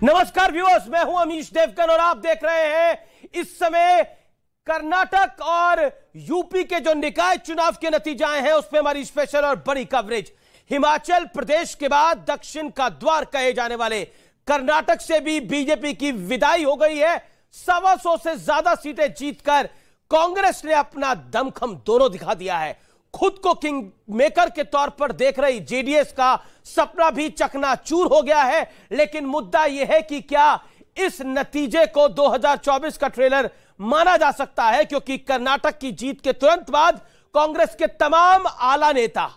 नमस्कार व्यूअर्स, मैं हूं अमीश देवगन और आप देख रहे हैं इस समय कर्नाटक और यूपी के जो निकाय चुनाव के नतीजे आए हैं उस पर हमारी स्पेशल और बड़ी कवरेज। हिमाचल प्रदेश के बाद दक्षिण का द्वार कहे जाने वाले कर्नाटक से भी बीजेपी की विदाई हो गई है। 125 से ज्यादा सीटें जीतकर कांग्रेस ने अपना दमखम दोनों दिखा दिया है। खुद को किंग मेकर के तौर पर देख रही जेडीएस का सपना भी चकनाचूर हो गया है। लेकिन मुद्दा यह है कि क्या इस नतीजे को 2024 का ट्रेलर माना जा सकता है, क्योंकि कर्नाटक की जीत के तुरंत बाद कांग्रेस के तमाम आला नेता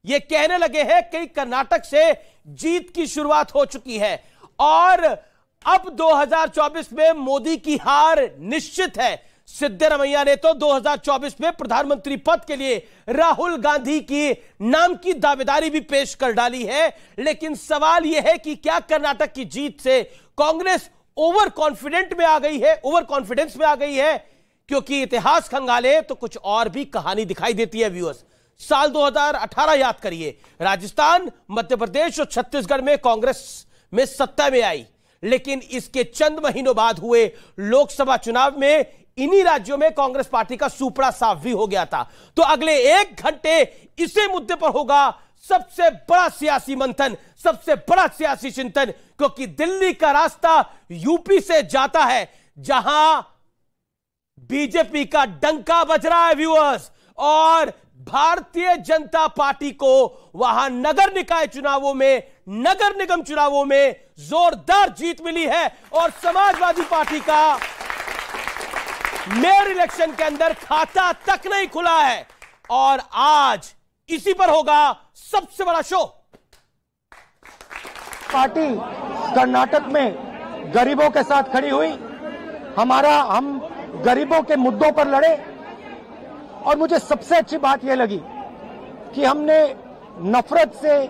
यह कहने लगे हैं कि कर्नाटक से जीत की शुरुआत हो चुकी है और अब 2024 में मोदी की हार निश्चित है। सिद्धरामैया ने तो 2024 में प्रधानमंत्री पद के लिए राहुल गांधी की नाम की दावेदारी भी पेश कर डाली है। लेकिन सवाल यह है कि क्या कर्नाटक की जीत से कांग्रेस ओवर कॉन्फिडेंस में आ गई है, क्योंकि इतिहास खंगाले तो कुछ और भी कहानी दिखाई देती है। व्यूअर्स, साल 2018 याद करिए, राजस्थान, मध्य प्रदेश और छत्तीसगढ़ में कांग्रेस में सत्ता में आई, लेकिन इसके चंद महीनों बाद हुए लोकसभा चुनाव में इन्हीं राज्यों में कांग्रेस पार्टी का सुपड़ा साफ भी हो गया था। तो अगले 1 घंटे इसी मुद्दे पर होगा सबसे बड़ा सियासी मंथन, सबसे बड़ा सियासी चिंतन, क्योंकि दिल्ली का रास्ता यूपी से जाता है, जहां बीजेपी का डंका बज रहा है व्यूअर्स, और भारतीय जनता पार्टी को वहां नगर निकाय चुनावों में, नगर निगम चुनावों में जोरदार जीत मिली है और समाजवादी पार्टी का मेयर इलेक्शन के अंदर खाता तक नहीं खुला है। और आज इसी पर होगा सबसे बड़ा शो। पार्टी कर्नाटक में गरीबों के साथ खड़ी हुई, हम गरीबों के मुद्दों पर लड़े और मुझे सबसे अच्छी बात यह लगी कि हमने नफरत से,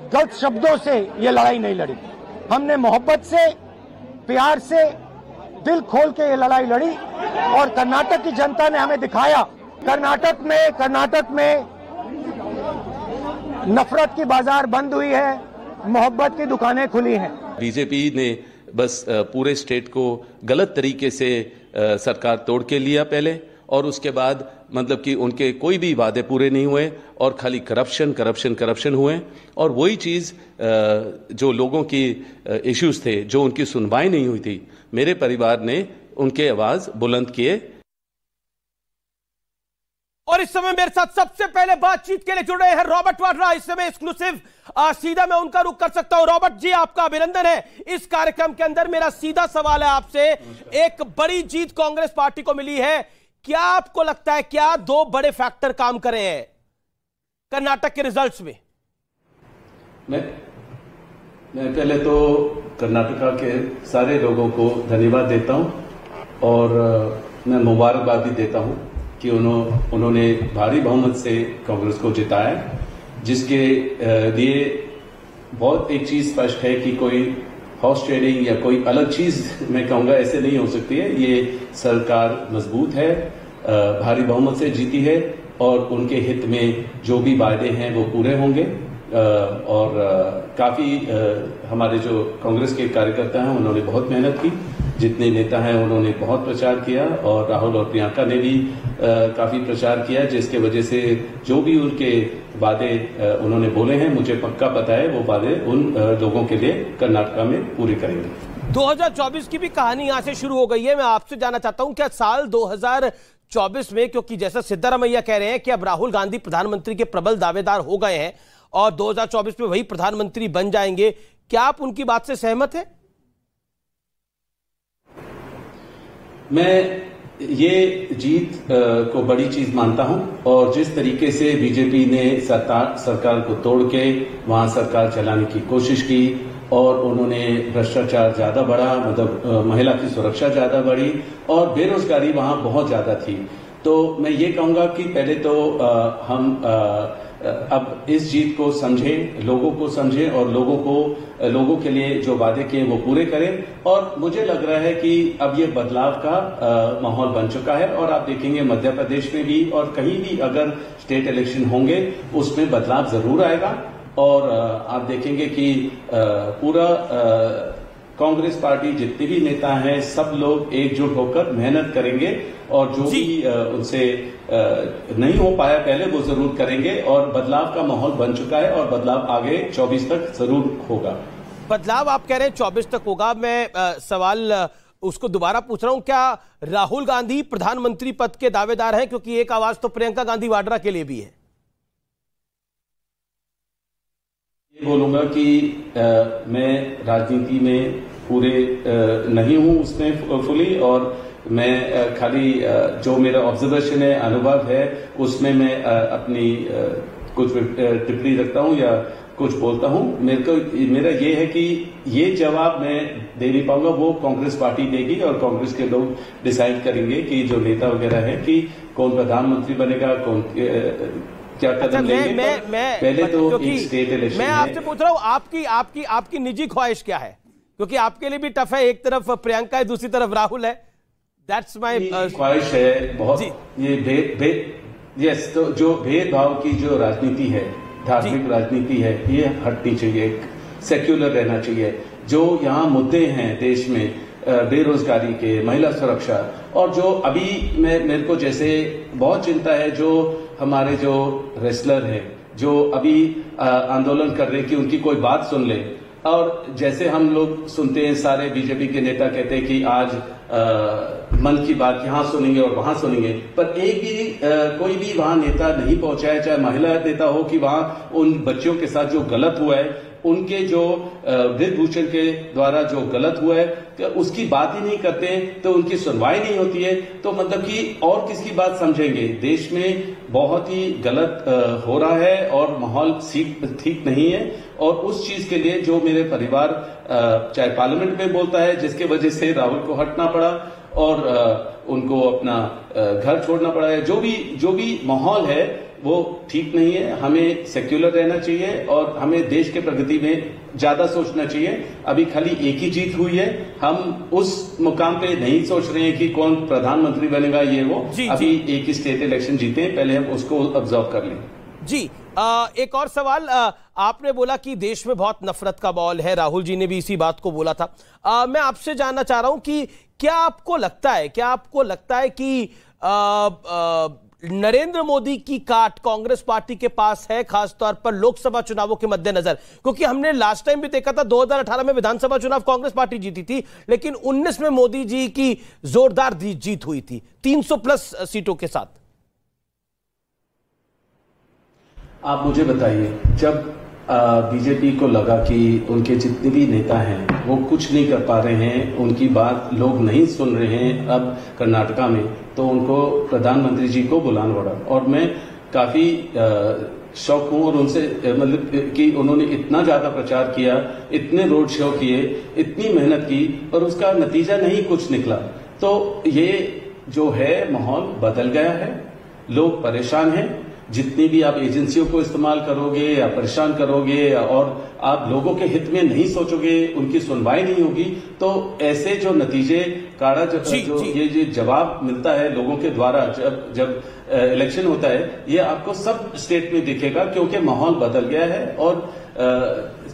गलत शब्दों से यह लड़ाई नहीं लड़ी। हमने मोहब्बत से, प्यार से, दिल खोल के ये लड़ाई लड़ी और कर्नाटक की जनता ने हमें दिखाया, कर्नाटक में नफरत की बाजार बंद हुई है, मोहब्बत की दुकानें खुली हैं। बीजेपी ने बस पूरे स्टेट को गलत तरीके से सरकार तोड़ के लिया पहले, और उसके बाद मतलब कि उनके कोई भी वादे पूरे नहीं हुए और खाली करप्शन हुए। और वही चीज़ जो लोगों की इश्यूज थे, जो उनकी सुनवाई नहीं हुई थी, मेरे परिवार ने उनके आवाज बुलंद किए। और इस समय मेरे साथ सबसे पहले बातचीत के लिए जुड़ रहे हैं रॉबर्ट वाड्रा, इस समय एक्सक्लूसिव। सीधा मैं उनका रुख कर सकता हूं। रॉबर्ट जी, आपका अभिनंदन है इस कार्यक्रम के अंदर। मेरा सीधा सवाल है आपसे, एक बड़ी जीत कांग्रेस पार्टी को मिली है, क्या आपको लगता है क्या 2 बड़े फैक्टर काम करे हैं कर्नाटक के रिजल्ट्स में? मैं पहले तो कर्नाटका के सारे लोगों को धन्यवाद देता हूं और मैं मुबारकबाद भी देता हूं कि उन्होंने भारी बहुमत से कांग्रेस को जिताया, जिसके लिए बहुत एक चीज स्पष्ट है कि कोई हॉर्स ट्रेडिंग या कोई अलग चीज मैं कहूंगा ऐसे नहीं हो सकती है। ये सरकार मजबूत है, भारी बहुमत से जीती है और उनके हित में जो भी वायदे हैं वो पूरे होंगे। और काफी हमारे जो कांग्रेस के कार्यकर्ता हैं उन्होंने बहुत मेहनत की, जितने नेता हैं उन्होंने बहुत प्रचार किया और राहुल और प्रियंका ने भी काफी प्रचार किया, जिसके वजह से जो भी उनके वादे उन्होंने बोले हैं, मुझे पक्का पता है वो वादे उन लोगों के लिए कर्नाटका में पूरे करेंगे। 2024 की भी कहानी यहां से शुरू हो गई है। मैं आपसे जानना चाहता हूं क्या साल 2024 में, क्योंकि जैसा सिद्धरामैया कह रहे हैं कि अब राहुल गांधी प्रधानमंत्री के प्रबल दावेदार हो गए हैं और 2024 में वही प्रधानमंत्री बन जाएंगे, क्या आप उनकी बात से सहमत हैं? मैं ये जीत को बड़ी चीज मानता हूं और जिस तरीके से बीजेपी ने सरकार को तोड़ के वहां सरकार चलाने की कोशिश की और उन्होंने भ्रष्टाचार ज्यादा बढ़ा, मतलब महिला की सुरक्षा ज्यादा बढ़ी और बेरोजगारी वहां बहुत ज्यादा थी। तो मैं ये कहूंगा कि पहले तो हम अब इस जीत को समझें, लोगों को समझें और लोगों के लिए जो वादे किए वो पूरे करें। और मुझे लग रहा है कि अब ये बदलाव का माहौल बन चुका है और आप देखेंगे मध्य प्रदेश में भी और कहीं भी अगर स्टेट इलेक्शन होंगे उसमें बदलाव जरूर आएगा और आप देखेंगे कि पूरा कांग्रेस पार्टी जितने भी नेता हैं सब लोग एकजुट होकर मेहनत करेंगे और जो भी उनसे नहीं हो पाया पहले वो जरूर करेंगे और बदलाव का माहौल बन चुका है और बदलाव आगे 24 तक जरूर होगा। बदलाव आप कह रहे हैं 24 तक होगा। मैं सवाल उसको दोबारा पूछ रहा हूं, क्या राहुल गांधी प्रधानमंत्री पद के दावेदार हैं? क्योंकि एक आवाज तो प्रियंका गांधी वाड्रा के लिए भी है। ये बोलूंगा कि मैं राजनीति में पूरे नहीं हूं उसमें फुली, और मैं खाली जो मेरा ऑब्जर्वेशन है, अनुभव है, उसमें मैं अपनी कुछ टिप्पणी रखता हूं या कुछ बोलता हूं। मेरा ये है कि ये जवाब मैं दे नहीं पाऊंगा, वो कांग्रेस पार्टी देगी और कांग्रेस के लोग डिसाइड करेंगे कि जो नेता वगैरह है कि कौन प्रधानमंत्री बनेगा, कौन क्या कदम लेंगे। पहले तो एक स्टेट इलेक्शन मैं आपसे पूछ रहा हूं आपकी निजी ख्वाहिश क्या है, क्योंकि आपके लिए भी टफ है, एक तरफ प्रियंका है, दूसरी तरफ राहुल है। दैट्स माय ख्वाहिश है बहुत। ये यस, तो जो भेदभाव की जो राजनीति है, धार्मिक राजनीति है, ये हटनी चाहिए, सेक्युलर रहना चाहिए। जो यहाँ मुद्दे हैं देश में, बेरोजगारी के, महिला सुरक्षा, और जो अभी मेरे को जैसे बहुत चिंता है जो हमारे जो रेसलर हैं जो अभी आंदोलन कर रहे हैं कि उनकी कोई बात सुन ले। और जैसे हम लोग सुनते हैं, सारे बीजेपी के नेता कहते हैं कि आज मन की बात यहाँ सुनेंगे और वहां सुनेंगे, पर एक भी कोई भी वहां नेता नहीं पहुंचा है, चाहे महिला नेता हो, कि वहां उन बच्चियों के साथ जो गलत हुआ है, उनके जो ब्रजभूषण के द्वारा जो गलत हुआ है उसकी बात ही नहीं करते हैं, तो उनकी सुनवाई नहीं होती है। तो मतलब कि और किसकी बात समझेंगे? देश में बहुत ही गलत हो रहा है और माहौल ठीक नहीं है। और उस चीज के लिए जो मेरे परिवार चाहे पार्लियामेंट में बोलता है, जिसके वजह से राहुल को हटना पड़ा और उनको अपना घर छोड़ना पड़ा है, जो भी माहौल है वो ठीक नहीं है। हमें सेक्युलर रहना चाहिए और हमें देश के प्रगति में ज्यादा सोचना चाहिए। अभी खाली एक ही जीत हुई है, हम उस मुकाम पे नहीं सोच रहे हैं कि कौन प्रधानमंत्री बनेगा, ये वो अभी एक ही स्टेट इलेक्शन जीते, पहले हम उसको ऑब्जर्व कर लें। जी, एक और सवाल, आपने बोला कि देश में बहुत नफरत का माहौल है, राहुल जी ने भी इसी बात को बोला था। मैं आपसे जानना चाह रहा हूं कि क्या आपको लगता है कि नरेंद्र मोदी की काट कांग्रेस पार्टी के पास है, खासतौर पर लोकसभा चुनावों के मद्देनजर? क्योंकि हमने लास्ट टाइम भी देखा था, 2018 में विधानसभा चुनाव कांग्रेस पार्टी जीती थी, लेकिन 19 में मोदी जी की जोरदार जीत हुई थी 300 प्लस सीटों के साथ। आप मुझे बताइए, जब बीजेपी को लगा कि उनके जितने भी नेता हैं वो कुछ नहीं कर पा रहे हैं, उनकी बात लोग नहीं सुन रहे हैं अब कर्नाटका में, तो उनको प्रधानमंत्री जी को बुलाना पड़ा। और मैं काफी शौक हूं और उनसे मतलब कि उन्होंने इतना ज्यादा प्रचार किया, इतने रोड शो किए, इतनी मेहनत की और उसका नतीजा नहीं कुछ निकला। तो ये जो है माहौल बदल गया है, लोग परेशान हैं। जितनी भी आप एजेंसियों को इस्तेमाल करोगे या परेशान करोगे और आप लोगों के हित में नहीं सोचोगे, उनकी सुनवाई नहीं होगी, तो ऐसे जो नतीजे ये जवाब मिलता है लोगों के द्वारा जब इलेक्शन होता है, ये आपको सब स्टेट में दिखेगा, क्योंकि माहौल बदल गया है और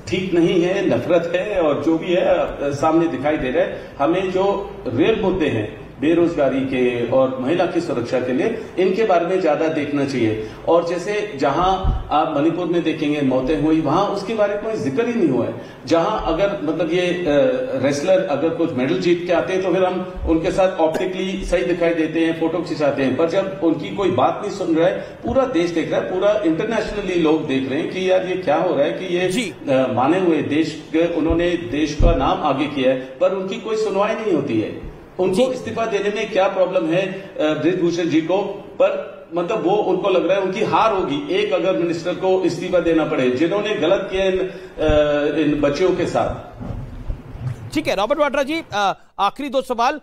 ठीक नहीं है, नफरत है और जो भी है सामने दिखाई दे रहा है। हमें जो रियल मुद्दे हैं बेरोजगारी के और महिला की सुरक्षा के लिए, इनके बारे में ज्यादा देखना चाहिए। और जैसे जहां आप मणिपुर में देखेंगे मौतें हुई, वहां उसके बारे में कोई जिक्र ही नहीं हुआ है। जहां अगर मतलब ये रेसलर अगर कुछ मेडल जीत के आते हैं तो फिर हम उनके साथ ऑप्टिकली सही दिखाई देते हैं, फोटो खिंचाते हैं, पर जब उनकी कोई बात नहीं सुन रहा है, पूरा देश देख रहा है, पूरा इंटरनेशनली लोग देख रहे हैं कि यार ये क्या हो रहा है कि ये माने हुए देश के, उन्होंने देश का नाम आगे किया है, पर उनकी कोई सुनवाई नहीं होती है। उनको इस्तीफा देने में क्या प्रॉब्लम है ब्रजभूषण जी को, पर मतलब वो उनको लग रहा है उनकी हार होगी एक अगर मिनिस्टर को इस्तीफा देना पड़े जिन्होंने गलत किया इन बच्चियों के साथ। ठीक है रॉबर्ट वाड्रा जी, आखिरी दो सवाल।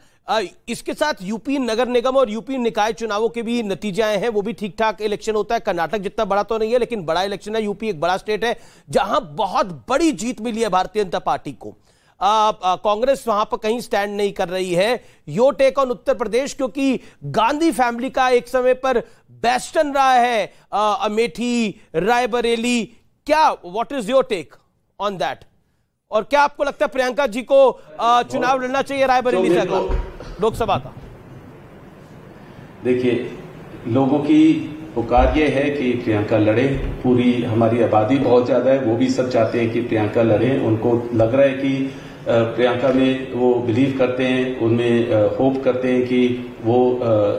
इसके साथ यूपी नगर निगम और यूपी निकाय चुनावों के भी नतीजे आए हैं, वो भी ठीक ठाक इलेक्शन होता है। कर्नाटक जितना बड़ा तो नहीं है लेकिन बड़ा इलेक्शन है। यूपी एक बड़ा स्टेट है जहां बहुत बड़ी जीत मिली है भारतीय जनता पार्टी को। कांग्रेस वहां पर कहीं स्टैंड नहीं कर रही है। Your take on Uttar Pradesh, क्योंकि गांधी फैमिली का एक समय पर बेस्टन रहा है अमेठी, रायबरेली, क्या what is your take on that, और क्या आपको लगता है प्रियंका जी को चुनाव लड़ना चाहिए रायबरेली से अगला लोकसभा का? देखिए, लोगों की पुकार ये है कि प्रियंका लड़े। पूरी हमारी आबादी बहुत ज्यादा है, वो भी सब चाहते हैं कि प्रियंका लड़े। उनको लग रहा है कि प्रियंका में वो बिलीव करते हैं, उनमें होप करते हैं कि वो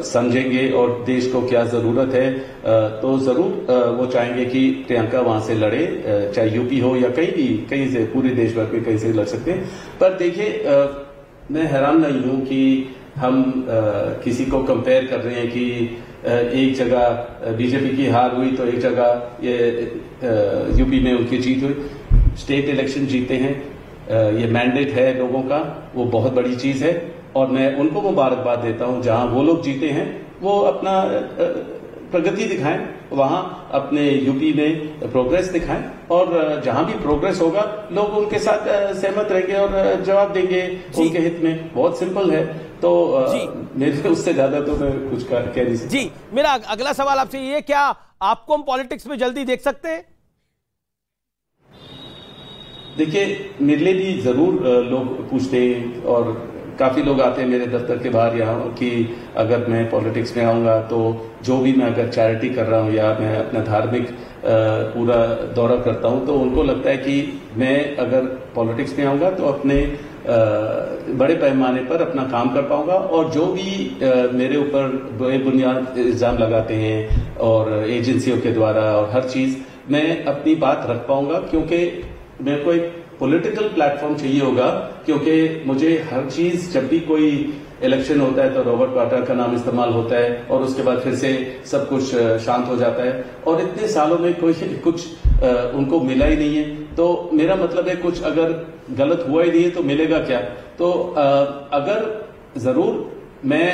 समझेंगे और देश को क्या जरूरत है। तो जरूर वो चाहेंगे कि प्रियंका वहां से लड़े, चाहे यूपी हो या कहीं से, पूरे देश भर में कहीं से लड़ सकते हैं। पर देखिए, मैं हैरान नहीं हूं कि हम किसी को कंपेयर कर रहे हैं कि एक जगह बीजेपी की हार हुई तो एक जगह ये यूपी में उनकी जीत हुई। स्टेट इलेक्शन जीते हैं, ये मैंडेट है लोगों का, वो बहुत बड़ी चीज है और मैं उनको मुबारकबाद देता हूं। जहां वो लोग जीते हैं वो अपना प्रगति दिखाएं, वहां अपने यूपी में प्रोग्रेस दिखाएं और जहां भी प्रोग्रेस होगा लोग उनके साथ सहमत रहेंगे और जवाब देंगे उनके हित में। बहुत सिंपल है। तो मेरे उससे ज्यादा तो मैं कुछ कह नहीं सकता। जी, मेरा अगला सवाल आपसे ये, क्या आपको हम पॉलिटिक्स में जल्दी देख सकते हैं? देखिए, मेरे लिए भी जरूर लोग पूछते हैं और काफी लोग आते हैं मेरे दफ्तर के बाहर यहाँ कि अगर मैं पॉलिटिक्स में आऊंगा तो जो भी मैं अगर चैरिटी कर रहा हूँ या मैं अपना धार्मिक पूरा दौरा करता हूँ, तो उनको लगता है कि मैं अगर पॉलिटिक्स में आऊंगा तो अपने बड़े पैमाने पर अपना काम कर पाऊंगा और जो भी मेरे ऊपर बेबुनियाद इल्जाम लगाते हैं और एजेंसियों के द्वारा और हर चीज, मैं अपनी बात रख पाऊंगा। क्योंकि मेरे को एक पॉलिटिकल प्लेटफॉर्म चाहिए होगा, क्योंकि मुझे हर चीज, जब भी कोई इलेक्शन होता है तो रॉबर्ट वाड्रा का नाम इस्तेमाल होता है और उसके बाद फिर से सब कुछ शांत हो जाता है और इतने सालों में कोई कुछ उनको मिला ही नहीं है। तो मेरा मतलब है, कुछ अगर गलत हुआ ही नहीं है तो मिलेगा क्या? तो अगर जरूर मैं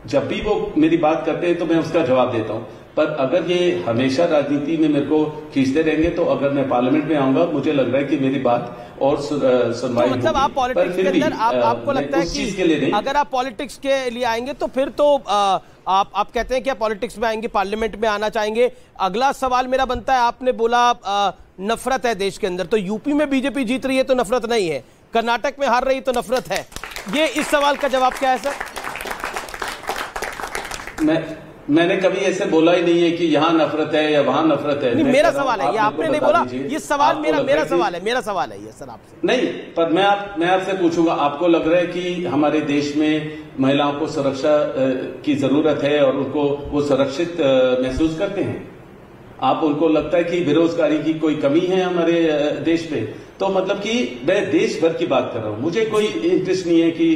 जब भी वो मेरी बात करते हैं तो मैं उसका जवाब देता हूं, पर अगर ये हमेशा राजनीति में मेरे को खींचते रहेंगे तो अगर मैं पार्लियामेंट में आऊंगा, मुझे लग रहा है कि मेरी बात और सुनवाई तो मतलब आप पॉलिटिक्स के अंदर आपको लगता है कि अगर आप पॉलिटिक्स के लिए आएंगे तो फिर तो आप कहते हैं कि आप पॉलिटिक्स में आएंगे, पार्लियामेंट में आना चाहेंगे। अगला सवाल मेरा बनता है, आपने बोला नफरत है देश के अंदर, तो यूपी में बीजेपी जीत रही है तो नफरत नहीं है, कर्नाटक में हार रही तो नफरत है। ये इस सवाल का जवाब क्या है सर? मैंने कभी ऐसे बोला ही नहीं है कि यहाँ नफरत है या वहां नफरत है। नहीं, मेरा सवाल है ये, आपने नहीं बोला। ये सवाल मेरा सवाल है ये सर आपसे। नहीं, पर मैं आपसे पूछूंगा, आपको लग रहा है कि हमारे देश में महिलाओं को सुरक्षा की जरूरत है और उनको वो सुरक्षित महसूस करते हैं? आप उनको लगता है कि बेरोजगारी की कोई कमी है हमारे देश में? तो मतलब कि मैं देश भर की बात कर रहा हूं। मुझे कोई इंटरेस्ट नहीं है कि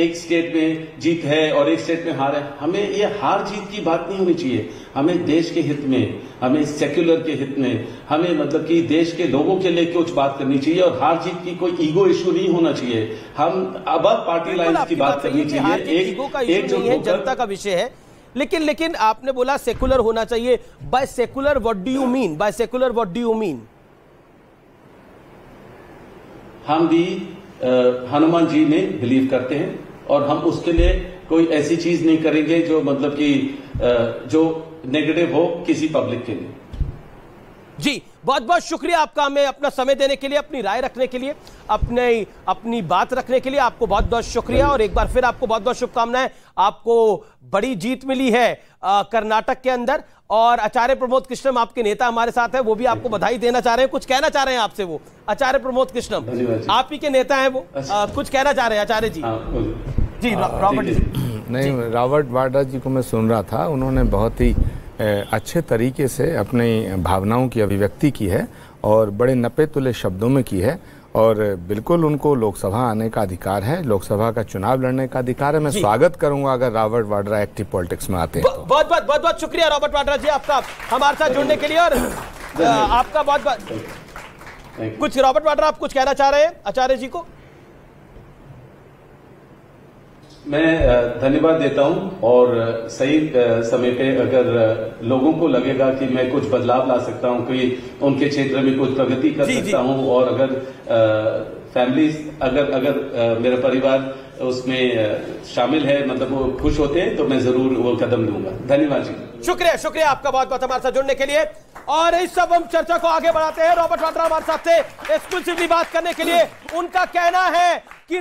एक स्टेट में जीत है और एक स्टेट में हार है। हमें ये हार जीत की बात नहीं होनी चाहिए। हमें देश के हित में, हमें सेक्युलर के हित में, हमें मतलब कि देश के लोगों के लिए कुछ बात करनी चाहिए और हार जीत की कोई ईगो इशू नहीं होना चाहिए। हम अब पार्टी लाइन्स की बात करनी चाहिए। एक जो जनता का विषय है, लेकिन आपने बोला सेकुलर होना चाहिए। By secular what do you mean? By secular what do you mean? हम भी हनुमान जी में बिलीव करते हैं और हम उसके लिए कोई ऐसी चीज नहीं करेंगे जो मतलब कि जो नेगेटिव हो किसी पब्लिक के लिए। जी, बहुत बहुत शुक्रिया आपका, हमें अपना समय देने के लिए, अपनी राय रखने के लिए, अपनी बात रखने के लिए आपको बहुत बहुत शुक्रिया और एक बार फिर आपको बहुत बहुत शुभकामनाएं। आपको बड़ी जीत मिली है कर्नाटक के अंदर और आचार्य प्रमोद कृष्णम आपके नेता हमारे साथ है, वो भी आपको बधाई देना चाह रहे हैं, कुछ कहना चाह रहे हैं आपसे। वो आचार्य प्रमोद कृष्णम आप ही के नेता हैं, वो कुछ कहना चाह रहे हैं आचार्य जी। जी रॉबर्ट जी। नहीं, रॉबर्ट वाड्रा जी को मैं सुन रहा था, उन्होंने बहुत ही अच्छे तरीके से अपनी भावनाओं की अभिव्यक्ति की है और बड़े नपे तुले शब्दों में की है और बिल्कुल उनको लोकसभा आने का अधिकार है, लोकसभा का चुनाव लड़ने का अधिकार है। मैं स्वागत करूंगा अगर रॉबर्ट वाड्रा एक्टिव पॉलिटिक्स में आते हैं तो। बहुत बहुत शुक्रिया रॉबर्ट वाड्रा जी आपका हमारे साथ जुड़ने के लिए और आपका बहुत कुछ। रॉबर्ट वाड्रा आप कुछ कहना चाह रहे हैं आचार्य जी को? मैं धन्यवाद देता हूं और सही समय पे अगर लोगों को लगेगा कि मैं कुछ बदलाव ला सकता हूं, कोई उनके क्षेत्र में कुछ प्रगति कर सकता हूं और अगर फैमिलीज अगर मेरा परिवार उसमें शामिल है, मतलब वो खुश होते हैं, तो मैं जरूर वो कदम लूंगा। धन्यवाद जी। शुक्रिया, शुक्रिया आपका बहुत बहुत हमारे साथ जुड़ने के लिए। और इस सब हम चर्चा को आगे बढ़ाते हैं। रॉबर्ट वाड्रा हमारे साथ थे एक्सक्लूसिवली बात करने के लिए। उनका कहना है कि